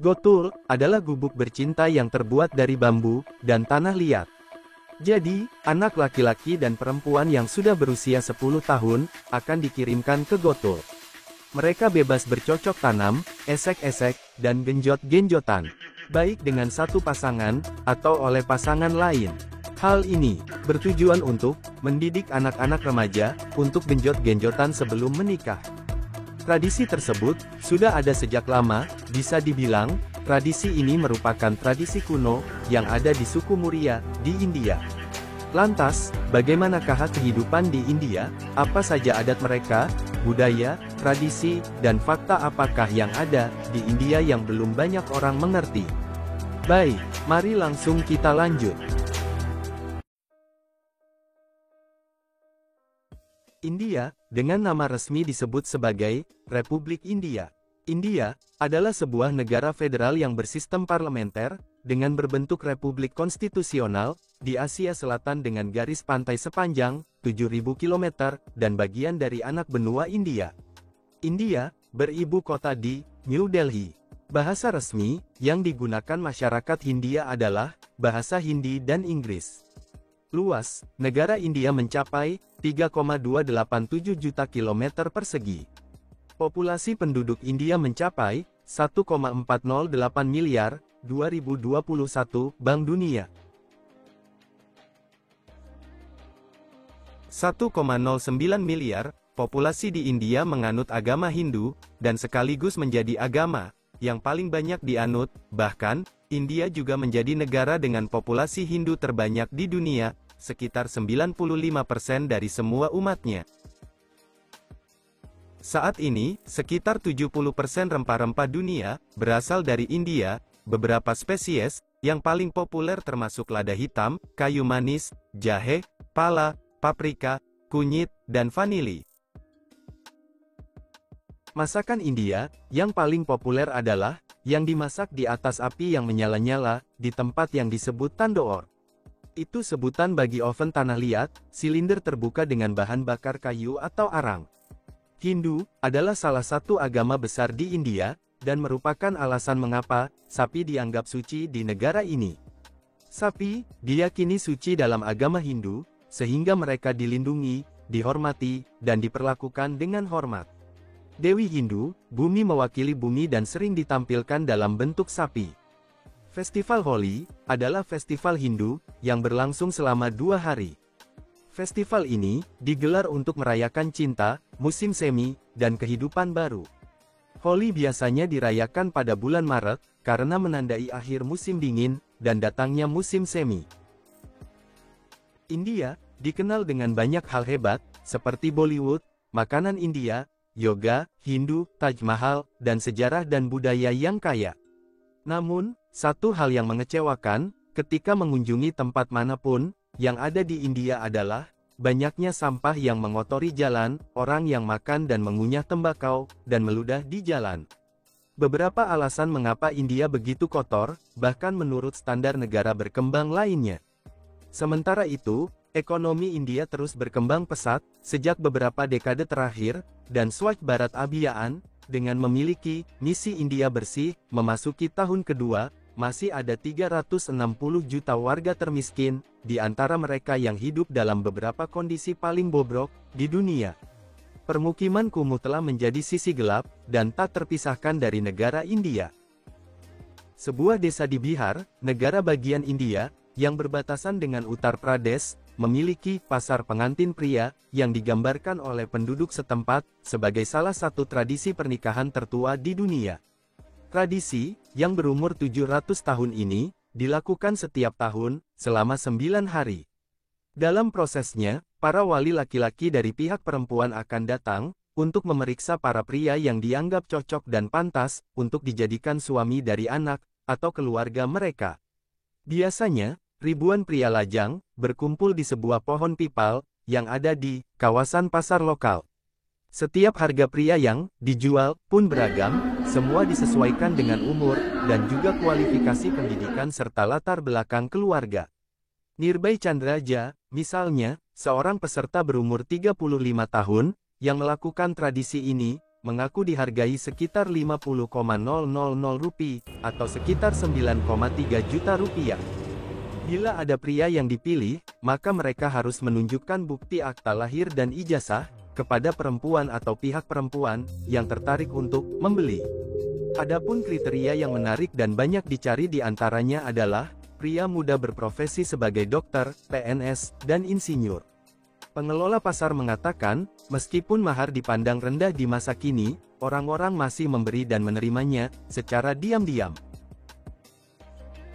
Gotul adalah gubuk bercinta yang terbuat dari bambu dan tanah liat. Jadi, anak laki-laki dan perempuan yang sudah berusia 10 tahun akan dikirimkan ke Gotul. Mereka bebas bercocok tanam, esek-esek, dan genjot-genjotan, baik dengan satu pasangan atau oleh pasangan lain. Hal ini bertujuan untuk mendidik anak-anak remaja untuk genjot-genjotan sebelum menikah. Tradisi tersebut sudah ada sejak lama. Bisa dibilang, tradisi ini merupakan tradisi kuno yang ada di suku Muria di India. Lantas, bagaimanakah kehidupan di India? Apa saja adat mereka, budaya, tradisi, dan fakta apakah yang ada di India yang belum banyak orang mengerti? Baik, mari langsung kita lanjut. India, dengan nama resmi disebut sebagai Republik India. India adalah sebuah negara federal yang bersistem parlementer, dengan berbentuk republik konstitusional, di Asia Selatan dengan garis pantai sepanjang 7.000 km, dan bagian dari anak benua India. India beribu kota di New Delhi. Bahasa resmi yang digunakan masyarakat Hindia adalah bahasa Hindi dan Inggris. Luas negara India mencapai 3,287 juta kilometer persegi. Populasi penduduk India mencapai 1,408 miliar 2021 Bank Dunia. 1,09 miliar populasi di India menganut agama Hindu dan sekaligus menjadi agama yang paling banyak dianut. Bahkan, India juga menjadi negara dengan populasi Hindu terbanyak di dunia, sekitar 95% dari semua umatnya. Saat ini, sekitar 70% rempah-rempah dunia berasal dari India. Beberapa spesies yang paling populer termasuk lada hitam, kayu manis, jahe, pala, paprika, kunyit, dan vanili. Masakan India yang paling populer adalah yang dimasak di atas api yang menyala-nyala di tempat yang disebut tandoor. Itu sebutan bagi oven tanah liat, silinder terbuka dengan bahan bakar kayu atau arang. Hindu adalah salah satu agama besar di India, dan merupakan alasan mengapa sapi dianggap suci di negara ini. Sapi diyakini suci dalam agama Hindu, sehingga mereka dilindungi, dihormati, dan diperlakukan dengan hormat. Dewi Hindu, bumi mewakili bumi dan sering ditampilkan dalam bentuk sapi. Festival Holi adalah festival Hindu yang berlangsung selama 2 hari. Festival ini digelar untuk merayakan cinta, musim semi, dan kehidupan baru. Holi biasanya dirayakan pada bulan Maret karena menandai akhir musim dingin dan datangnya musim semi. India dikenal dengan banyak hal hebat seperti Bollywood, makanan India, yoga, Hindu, Taj Mahal, dan sejarah dan budaya yang kaya. Namun, satu hal yang mengecewakan ketika mengunjungi tempat manapun yang ada di India adalah banyaknya sampah yang mengotori jalan, orang yang makan dan mengunyah tembakau, dan meludah di jalan. Beberapa alasan mengapa India begitu kotor, bahkan menurut standar negara berkembang lainnya. Sementara itu, ekonomi India terus berkembang pesat sejak beberapa dekade terakhir, dan Swachh Bharat Abhiyan, dengan memiliki misi India bersih, memasuki tahun kedua, masih ada 360 juta warga termiskin, di antara mereka yang hidup dalam beberapa kondisi paling bobrok di dunia. Permukiman kumuh telah menjadi sisi gelap, dan tak terpisahkan dari negara India. Sebuah desa di Bihar, negara bagian India, yang berbatasan dengan Uttar Pradesh, memiliki pasar pengantin pria, yang digambarkan oleh penduduk setempat, sebagai salah satu tradisi pernikahan tertua di dunia. Tradisi, yang berumur 700 tahun ini, dilakukan setiap tahun, selama 9 hari. Dalam prosesnya, para wali laki-laki dari pihak perempuan akan datang, untuk memeriksa para pria yang dianggap cocok dan pantas, untuk dijadikan suami dari anak, atau keluarga mereka. Biasanya, ribuan pria lajang, berkumpul di sebuah pohon pipal, yang ada di kawasan pasar lokal. Setiap harga pria yang dijual pun beragam, semua disesuaikan dengan umur, dan juga kualifikasi pendidikan serta latar belakang keluarga. Nirbhay Chandraja, misalnya, seorang peserta berumur 35 tahun, yang melakukan tradisi ini, mengaku dihargai sekitar 50,000 rupiah, atau sekitar 9,3 juta rupiah. Bila ada pria yang dipilih, maka mereka harus menunjukkan bukti akta lahir dan ijazah, kepada perempuan atau pihak perempuan, yang tertarik untuk membeli. Adapun kriteria yang menarik dan banyak dicari di antaranya adalah, pria muda berprofesi sebagai dokter, PNS, dan insinyur. Pengelola pasar mengatakan, meskipun mahar dipandang rendah di masa kini, orang-orang masih memberi dan menerimanya, secara diam-diam.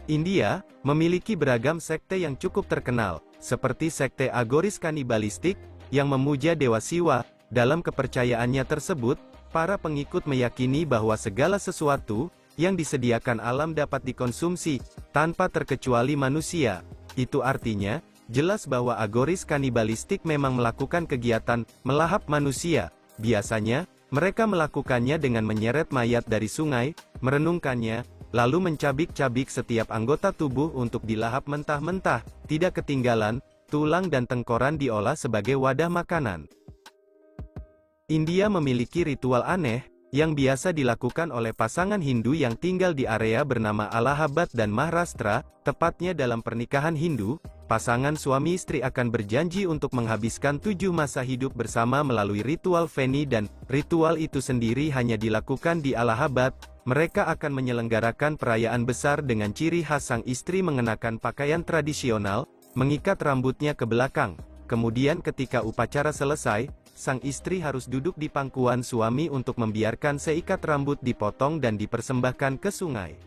India, memiliki beragam sekte yang cukup terkenal, seperti sekte agoris kanibalistik, yang memuja Dewa Siwa. Dalam kepercayaannya tersebut, para pengikut meyakini bahwa segala sesuatu, yang disediakan alam dapat dikonsumsi, tanpa terkecuali manusia. Itu artinya, jelas bahwa agoris kanibalistik memang melakukan kegiatan melahap manusia. Biasanya, mereka melakukannya dengan menyeret mayat dari sungai, merenungkannya, lalu mencabik-cabik setiap anggota tubuh untuk dilahap mentah-mentah. Tidak ketinggalan, tulang dan tengkoran diolah sebagai wadah makanan. India memiliki ritual aneh, yang biasa dilakukan oleh pasangan Hindu yang tinggal di area bernama Allahabad dan Maharashtra. Tepatnya dalam pernikahan Hindu, pasangan suami istri akan berjanji untuk menghabiskan 7 masa hidup bersama melalui ritual Veni, dan ritual itu sendiri hanya dilakukan di Allahabad. Mereka akan menyelenggarakan perayaan besar dengan ciri khas sang istri mengenakan pakaian tradisional, mengikat rambutnya ke belakang. Kemudian ketika upacara selesai, sang istri harus duduk di pangkuan suami untuk membiarkan seikat rambut dipotong dan dipersembahkan ke sungai.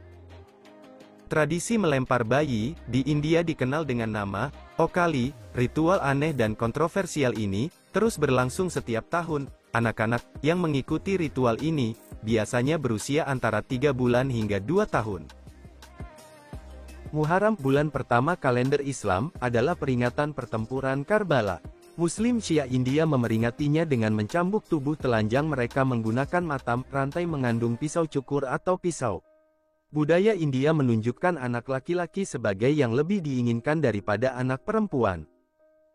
Tradisi melempar bayi, di India dikenal dengan nama, Okali. Ritual aneh dan kontroversial ini, terus berlangsung setiap tahun. Anak-anak, yang mengikuti ritual ini, biasanya berusia antara 3 bulan hingga 2 tahun. Muharram, bulan pertama kalender Islam, adalah peringatan pertempuran Karbala. Muslim Syiah India memeringatinya dengan mencambuk tubuh telanjang mereka menggunakan matam, rantai mengandung pisau cukur atau pisau. Budaya India menunjukkan anak laki-laki sebagai yang lebih diinginkan daripada anak perempuan.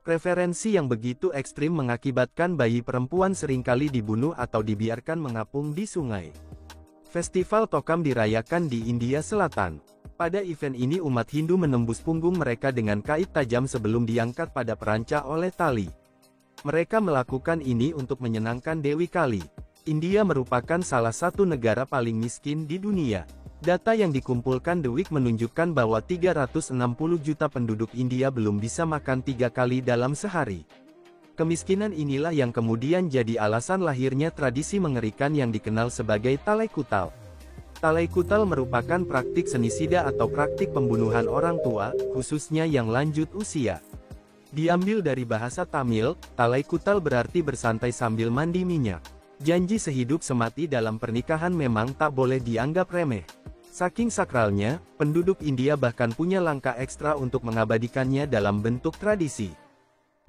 Preferensi yang begitu ekstrim mengakibatkan bayi perempuan seringkali dibunuh atau dibiarkan mengapung di sungai. Festival Tokam dirayakan di India Selatan. Pada event ini umat Hindu menembus punggung mereka dengan kait tajam sebelum diangkat pada perancah oleh tali. Mereka melakukan ini untuk menyenangkan Dewi Kali. India merupakan salah satu negara paling miskin di dunia. Data yang dikumpulkan The Week menunjukkan bahwa 360 juta penduduk India belum bisa makan 3 kali dalam sehari. Kemiskinan inilah yang kemudian jadi alasan lahirnya tradisi mengerikan yang dikenal sebagai Talai Kutal. Talai Kutal merupakan praktik senisida atau praktik pembunuhan orang tua, khususnya yang lanjut usia. Diambil dari bahasa Tamil, Talai Kutal berarti bersantai sambil mandi minyak. Janji sehidup semati dalam pernikahan memang tak boleh dianggap remeh. Saking sakralnya, penduduk India bahkan punya langkah ekstra untuk mengabadikannya dalam bentuk tradisi.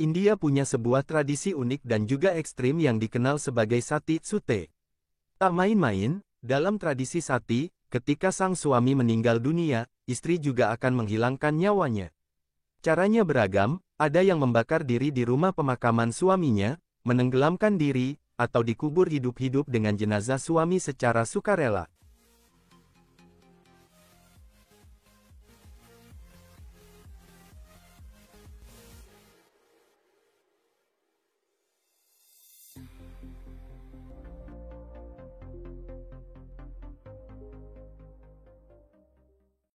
India punya sebuah tradisi unik dan juga ekstrim yang dikenal sebagai Sati Sute. Tak main-main, dalam tradisi Sati, ketika sang suami meninggal dunia, istri juga akan menghilangkan nyawanya. Caranya beragam, ada yang membakar diri di rumah pemakaman suaminya, menenggelamkan diri, atau dikubur hidup-hidup dengan jenazah suami secara sukarela.